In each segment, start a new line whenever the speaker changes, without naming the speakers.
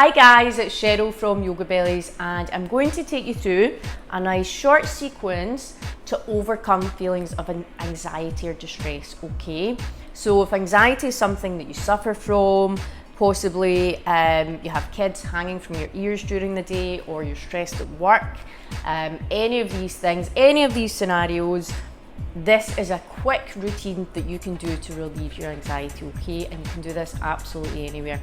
Hi guys, it's Cheryl from YogaBellies and I'm going to take you through a nice short sequence to overcome feelings of anxiety or distress, okay? So if anxiety is something that you suffer from, possibly you have kids hanging from your ears during the day, or you're stressed at work, any of these things, any of these scenarios, this is a quick routine that you can do to relieve your anxiety, okay? And you can do this absolutely anywhere.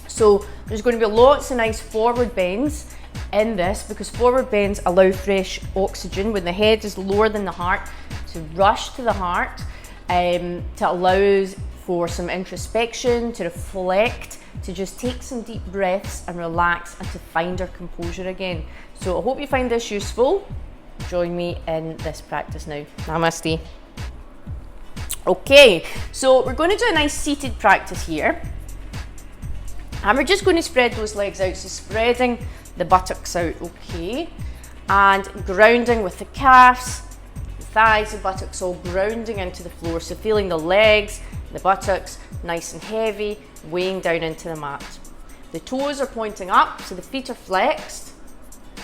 So there's going to be lots of nice forward bends in this, because forward bends allow fresh oxygen when the head is lower than the heart to rush to the heart, to allow for some introspection, to reflect, to just take some deep breaths and relax and to find our composure again. So I hope you find this useful. Join me in this practice now. Namaste. Okay, so we're going to do a nice seated practice here. And we're just going to spread those legs out, so spreading the buttocks out, okay? And grounding with the calves, the thighs, the buttocks all grounding into the floor. So feeling the legs, the buttocks nice and heavy, weighing down into the mat. The toes are pointing up, so the feet are flexed.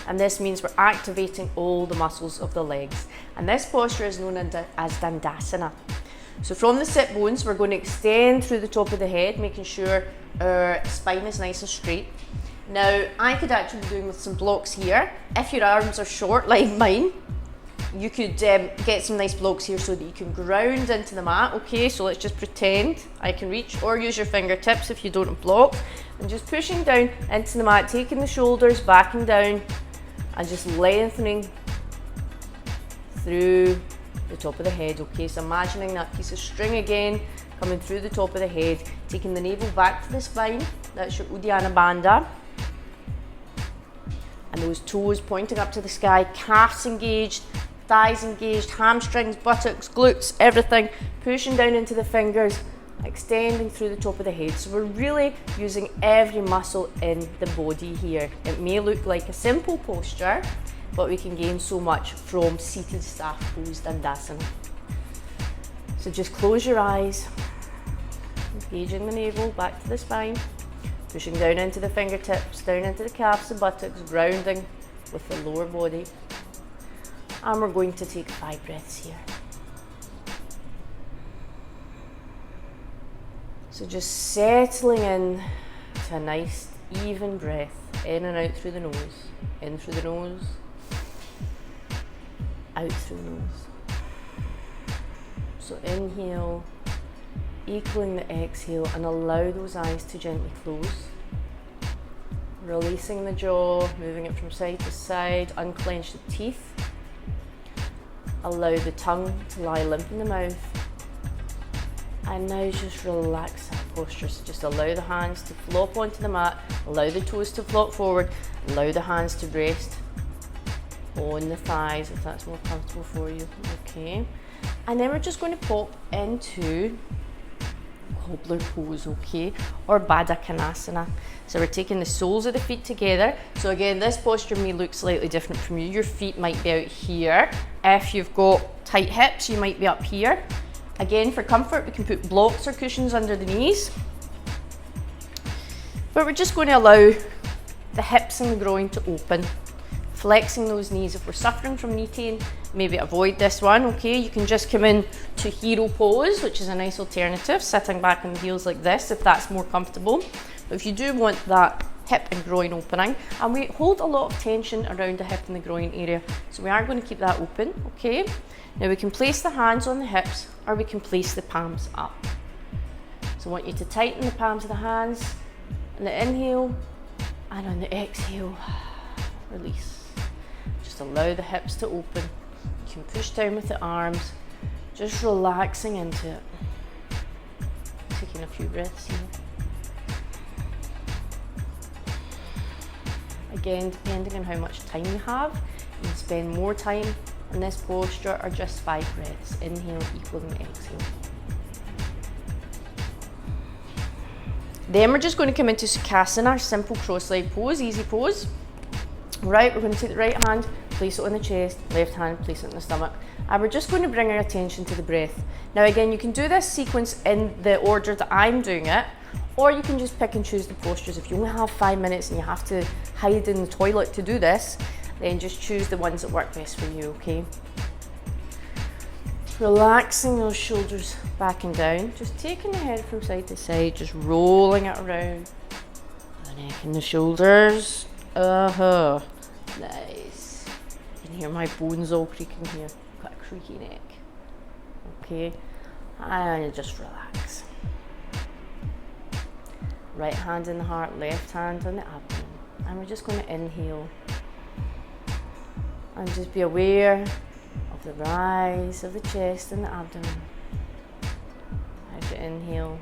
And this means we're activating all the muscles of the legs. And this posture is known as Dandasana. So from the sit bones, we're going to extend through the top of the head, making sure our spine is nice and straight. Now, I could actually be doing with some blocks here. If your arms are short, like mine, you could get some nice blocks here so that you can ground into the mat. Okay, so let's just pretend I can reach, or use your fingertips if you don't have blocks. And just pushing down into the mat, taking the shoulders, backing down, and just lengthening through the top of the head. Okay, so imagining that piece of string again coming through the top of the head, taking the navel back to the spine. That's your Uddiyana Bandha. And those toes pointing up to the sky, calves engaged, thighs engaged, hamstrings, buttocks, glutes, everything. Pushing down into the fingers, extending through the top of the head. So we're really using every muscle in the body here. It may look like a simple posture, but we can gain so much from seated staff pose Dandasana. So just close your eyes, engaging the navel back to the spine, pushing down into the fingertips, down into the calves and buttocks, grounding with the lower body. And we're going to take 5 breaths here. So just settling in to a nice even breath, in and out through the nose, in through the nose, out through the nose. So inhale, equaling the exhale, and allow those eyes to gently close. Releasing the jaw, moving it from side to side, unclench the teeth. Allow the tongue to lie limp in the mouth. And now just relax that posture. So just allow the hands to flop onto the mat, allow the toes to flop forward, allow the hands to rest on the thighs if that's more comfortable for you. Okay, and then we're just going to pop into cobbler pose, okay, or Baddha Konasana. So we're taking the soles of the feet together. So again, this posture may look slightly different from you. Your feet might be out here. If you've got tight hips, you might be up here. Again, for comfort, we can put blocks or cushions under the knees. But we're just going to allow the hips and the groin to open, flexing those knees. If we're suffering from knee pain, maybe avoid this one, okay? You can just come in to hero pose, which is a nice alternative, sitting back on the heels like this if that's more comfortable. But if you do want that hip and groin opening, and we hold a lot of tension around the hip and the groin area, so we are going to keep that open, okay? Now we can place the hands on the hips, or we can place the palms up. So I want you to tighten the palms of the hands on the inhale, and on the exhale, release. Just allow the hips to open. You can push down with the arms, just relaxing into it. Taking a few breaths here. Again, depending on how much time you have, you can spend more time in this posture or just 5 breaths. Inhale, equaling the exhale. Then we're just going to come into Sukhasana, simple cross-leg pose, easy pose. Right, we're going to take the right hand, place it on the chest, left hand, place it on the stomach. And we're just going to bring our attention to the breath. Now again, you can do this sequence in the order that I'm doing it, Or you can just pick and choose the postures. If you only have 5 minutes and you have to hide in the toilet to do this, then just choose the ones that work best for you, okay? Relaxing those shoulders back and down, just taking the head from side to side, just rolling it around the neck and the shoulders. Nice. You can hear my bones all creaking here. Got a creaky neck. Okay, and just relax. Right hand in the heart, left hand on the abdomen, and we're just going to inhale and just be aware of the rise of the chest and the abdomen as you inhale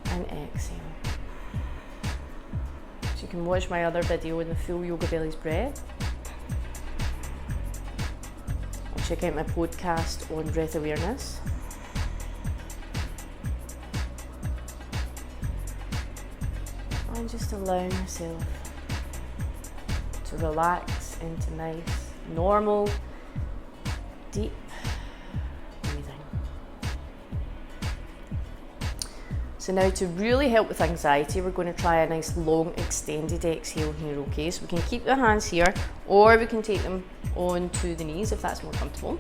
and exhale. So you can watch my other video in the full YogaBellies breath, and check out my podcast on breath awareness. And just allowing yourself to relax into nice, normal, deep breathing. So now, to really help with anxiety, we're going to try a nice long extended exhale here, okay? So we can keep the hands here, or we can take them onto the knees if that's more comfortable.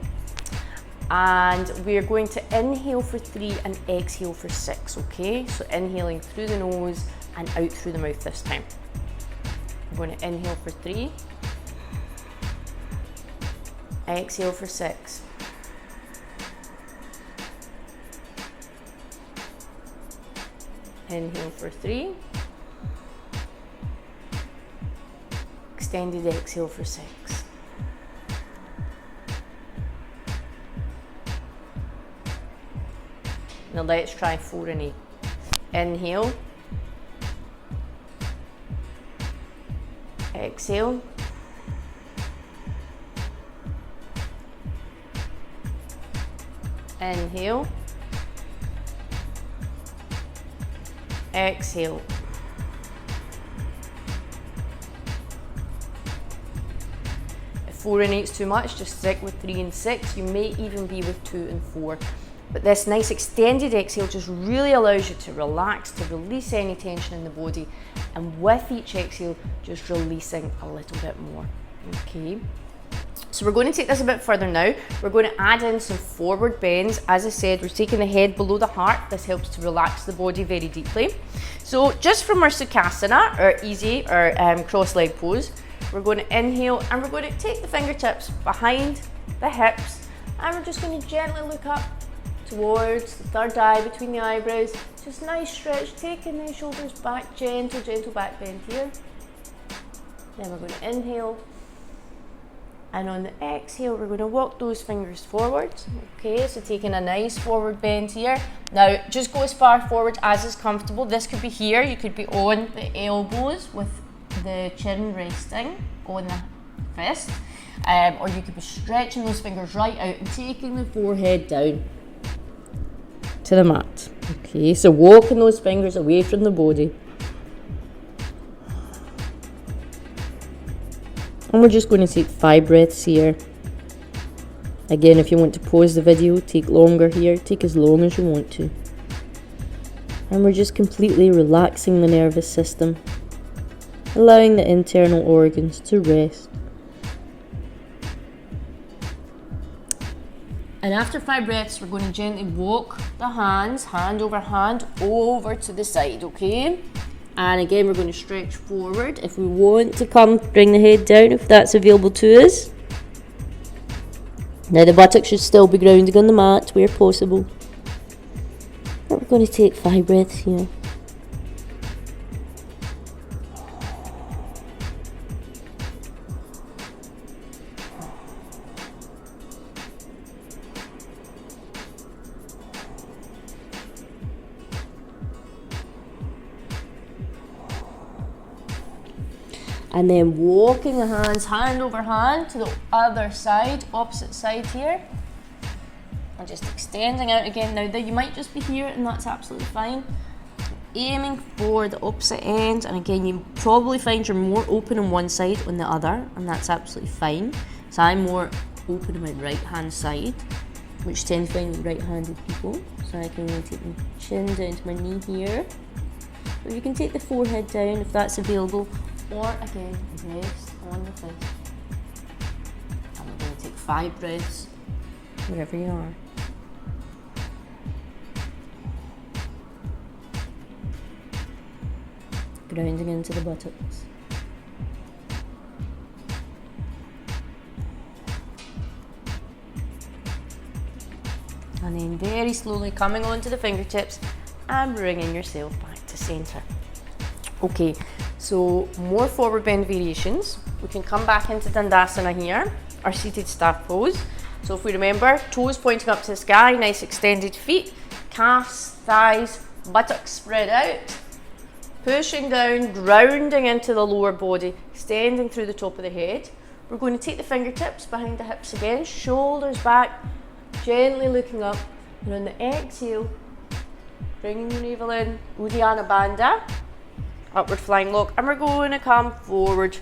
And we're going to inhale for 3 and exhale for 6, okay? So inhaling through the nose and out through the mouth this time. We're going to inhale for 3, exhale for 6. Inhale for 3, extended exhale for 6. Now let's try 4 and 8. Inhale, exhale, inhale, exhale. If 4 and 8 is too much, just stick with 3 and 6. You may even be with 2 and 4. But this nice extended exhale just really allows you to relax, to release any tension in the body, and with each exhale, just releasing a little bit more, okay? So we're going to take this a bit further now. We're going to add in some forward bends. As I said, we're taking the head below the heart. This helps to relax the body very deeply. So just from our Sukhasana, or easy, or cross-leg pose, we're going to inhale, and we're going to take the fingertips behind the hips, and we're just going to gently look up towards the third eye, between the eyebrows. Just nice stretch, taking the shoulders back, gentle back bend here. Then we're going to inhale, and on the exhale we're going to walk those fingers forward. Okay, so taking a nice forward bend here. Now just go as far forward as is comfortable. This could be here, you could be on the elbows with the chin resting on the fist, or you could be stretching those fingers right out and taking the forehead down to the mat. Okay, so walking those fingers away from the body. And we're just going to take 5 breaths here. Again, if you want to pause the video, take longer here, take as long as you want to. And we're just completely relaxing the nervous system, allowing the internal organs to rest. And after 5 breaths, we're going to gently walk the hands, hand over to the side, okay? And again, we're going to stretch forward. If we want to come, bring the head down if that's available to us. Now the buttocks should still be grounding on the mat where possible. But we're going to take 5 breaths here. And then walking the hands, hand over hand, to the other side, opposite side here. And just extending out again. Now you might just be here, and that's absolutely fine. Aiming for the opposite end, and again you probably find you're more open on one side on the other, and that's absolutely fine. So I'm more open on my right hand side. which tends to find right-handed people. So I can take my chin down to my knee here. Or you can take the forehead down if that's available, or again, rest on the fist. And we're going to take 5 breaths wherever you are. Grounding into the buttocks. And then very slowly coming onto the fingertips and bringing yourself back to centre. Okay, so more forward bend variations. We can come back into Dandasana here, our seated staff pose. So if we remember, toes pointing up to the sky, nice extended feet, calves, thighs, buttocks spread out, pushing down, grounding into the lower body, extending through the top of the head. We're going to take the fingertips behind the hips again, shoulders back, gently looking up, and on the exhale, bringing the navel in, Uddiyana Bandha, upward flying lock, and we're going to come forward,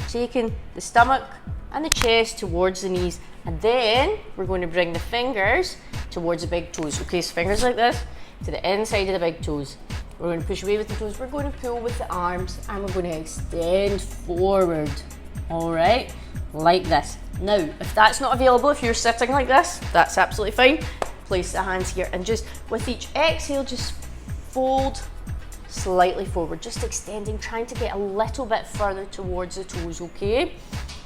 taking the stomach and the chest towards the knees, and then we're going to bring the fingers towards the big toes. Okay, so fingers like this to the inside of the big toes. We're going to push away with the toes, we're going to pull with the arms, and we're going to extend forward. All right, like this. Now, if that's not available, if you're sitting like this, that's absolutely fine. Place the hands here, and just with each exhale, just fold slightly forward, just extending, trying to get a little bit further towards the toes, okay?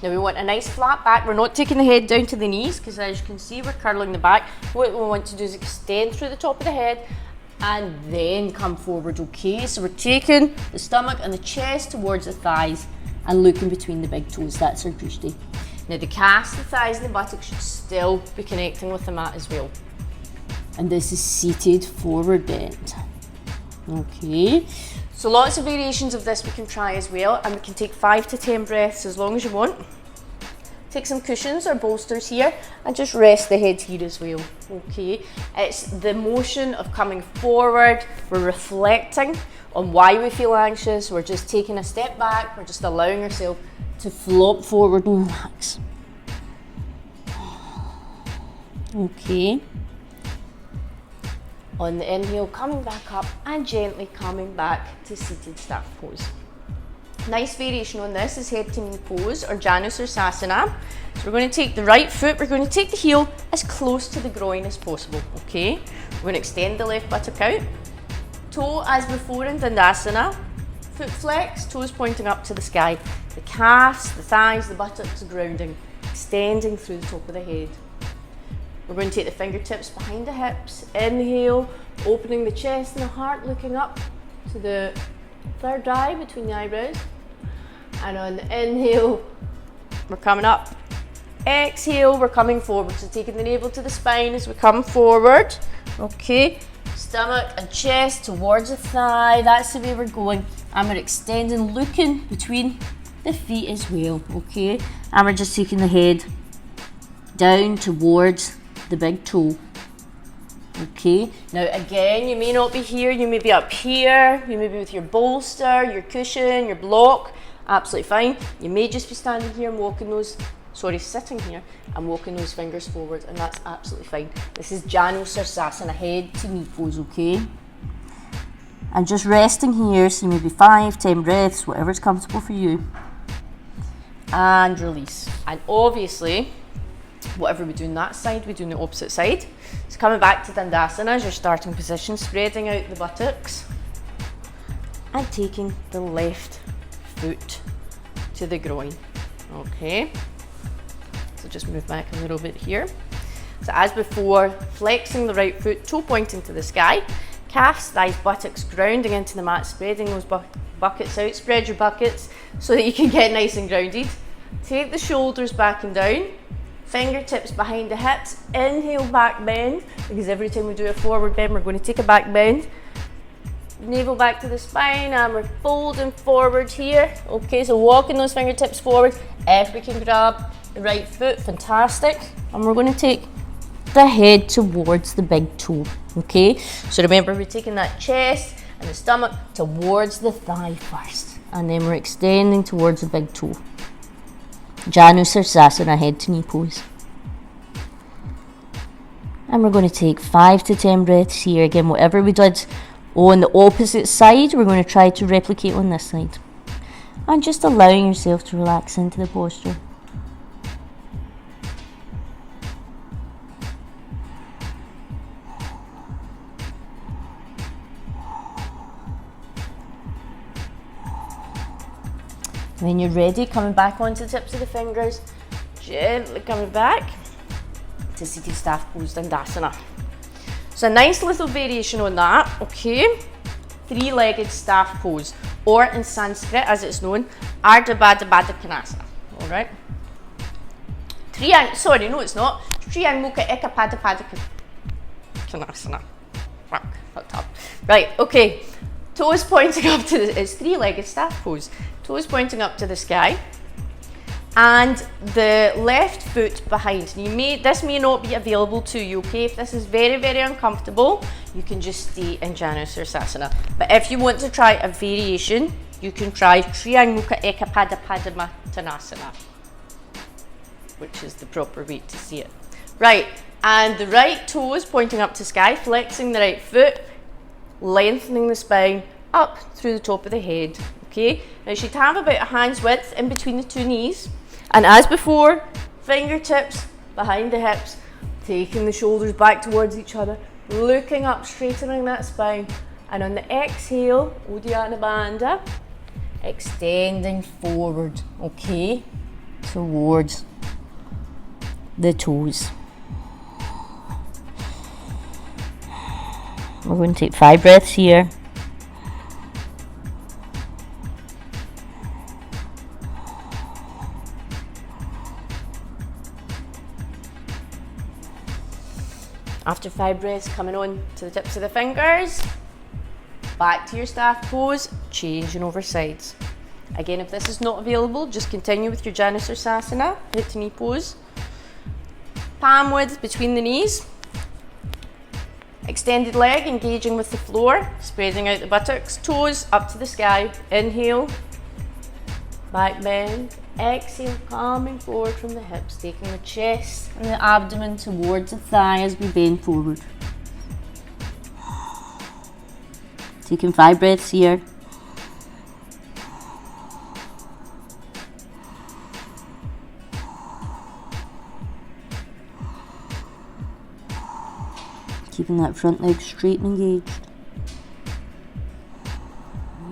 Now we want a nice flat back. We're not taking the head down to the knees, because as you can see, we're curling the back. What we want to do is extend through the top of the head and then come forward, okay? So we're taking the stomach and the chest towards the thighs and looking between the big toes. That's our drishti. Now the calves, the thighs and the buttocks should still be connecting with the mat as well. And this is seated forward bend. Okay, so lots of variations of this we can try as well, and we can take 5 to 10 breaths as long as you want. Take some cushions or bolsters here and just rest the head here as well. Okay, it's the motion of coming forward. We're reflecting on why we feel anxious. We're just taking a step back. We're just allowing ourselves to flop forward and relax. Okay. On the inhale, coming back up and gently coming back to seated staff pose. Nice variation on this is head to knee pose, or Janusirsasana. So we're going to take the right foot, we're going to take the heel as close to the groin as possible, okay? We're going to extend the left buttock out. Toe as before in Dandasana. Foot flex, toes pointing up to the sky. The calves, the thighs, the buttocks grounding, extending through the top of the head. We're going to take the fingertips behind the hips. Inhale, opening the chest and the heart, looking up to the third eye between the eyebrows. And on the inhale, we're coming up. Exhale, we're coming forward. So taking the navel to the spine as we come forward. Okay, stomach and chest towards the thigh. That's the way we're going. And we're extending, looking between the feet as well. Okay, and we're just taking the head down towards the big toe. Okay, now again, you may not be here, you may be up here, you may be with your bolster, your cushion, your block, absolutely fine. You may just be standing here and walking those, sitting here and walking those fingers forward, and that's absolutely fine. This is Janusirsasana, head to knee pose, okay? And just resting here, so maybe 5, 10 breaths, whatever's comfortable for you. And release. And obviously, whatever we do on that side, we do on the opposite side. So coming back to Dandasana as your starting position, spreading out the buttocks and taking the left foot to the groin. Okay, so just move back a little bit here. So as before, flexing the right foot, toe pointing to the sky, calves, thighs, buttocks grounding into the mat, spreading those buckets out. Spread your buckets so that you can get nice and grounded. Take the shoulders back and down. Fingertips behind the hips, inhale, back bend, because every time we do a forward bend, we're going to take a back bend. Navel back to the spine, and we're folding forward here. Okay, so walking those fingertips forward. If we can grab the right foot, fantastic. And we're going to take the head towards the big toe. Okay, so remember, we're taking that chest and the stomach towards the thigh first, and then we're extending towards the big toe. Janusirsasana, head to knee pose.
And we're going to take 5 to 10 breaths here. Again, whatever we did on the opposite side, we're going to try to replicate on this side. And just allowing yourself to relax into the posture. When you're ready, coming back onto the tips of the fingers, gently coming back to seated staff pose Dandasana. So a nice little variation on that, okay? 3-legged staff pose, or in Sanskrit, as it's known, Baddha Konasana, all right? Triang, sorry, no it's not. Triang, Mukkha, Baddha Konasana. Fuck, fucked up. Right, okay. Toes pointing up to the, it's 3-legged staff pose. Toes pointing up to the sky. And the left foot behind. This may not be available to you, okay? If this is very, very uncomfortable, you can just stay in Janusarasana. But if you want to try a variation, you can try Triang, Mukkha, Paschimittonasana, which is the proper way to see it. Right, and the right toes pointing up to sky, flexing the right foot, lengthening the spine up through the top of the head, okay? Now you should have about a hand's width in between the 2 knees. And as before, fingertips behind the hips, taking the shoulders back towards each other, looking up, straightening that spine. And on the exhale, Uddiyana Bandha, extending forward, okay, towards the toes. We're going to take 5 breaths here. After 5 breaths, coming on to the tips of the fingers, back to your staff pose, changing over sides. Again, if this is not available, just continue with your Janusarasana, hip to knee pose. Palm width between the knees. Extended leg, engaging with the floor, spreading out the buttocks, toes up to the sky. Inhale, back bend. Exhale, coming forward from the hips, taking the chest and the abdomen towards the thigh as we bend forward. Taking 5 breaths here. Keeping that front leg straight and engaged.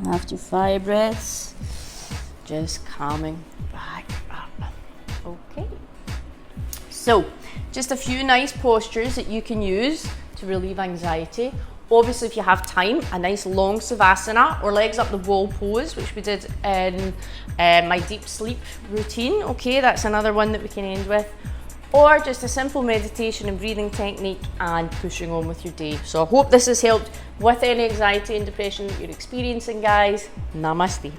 After 5 breaths, just coming back up. Okay. So, just a few nice postures that you can use to relieve anxiety. Obviously, if you have time, a nice long savasana or legs up the wall pose, which we did in my deep sleep routine. Okay, that's another one that we can end with. Or just a simple meditation and breathing technique and pushing on with your day. So I hope this has helped with any anxiety and depression that you're experiencing, guys. Namaste.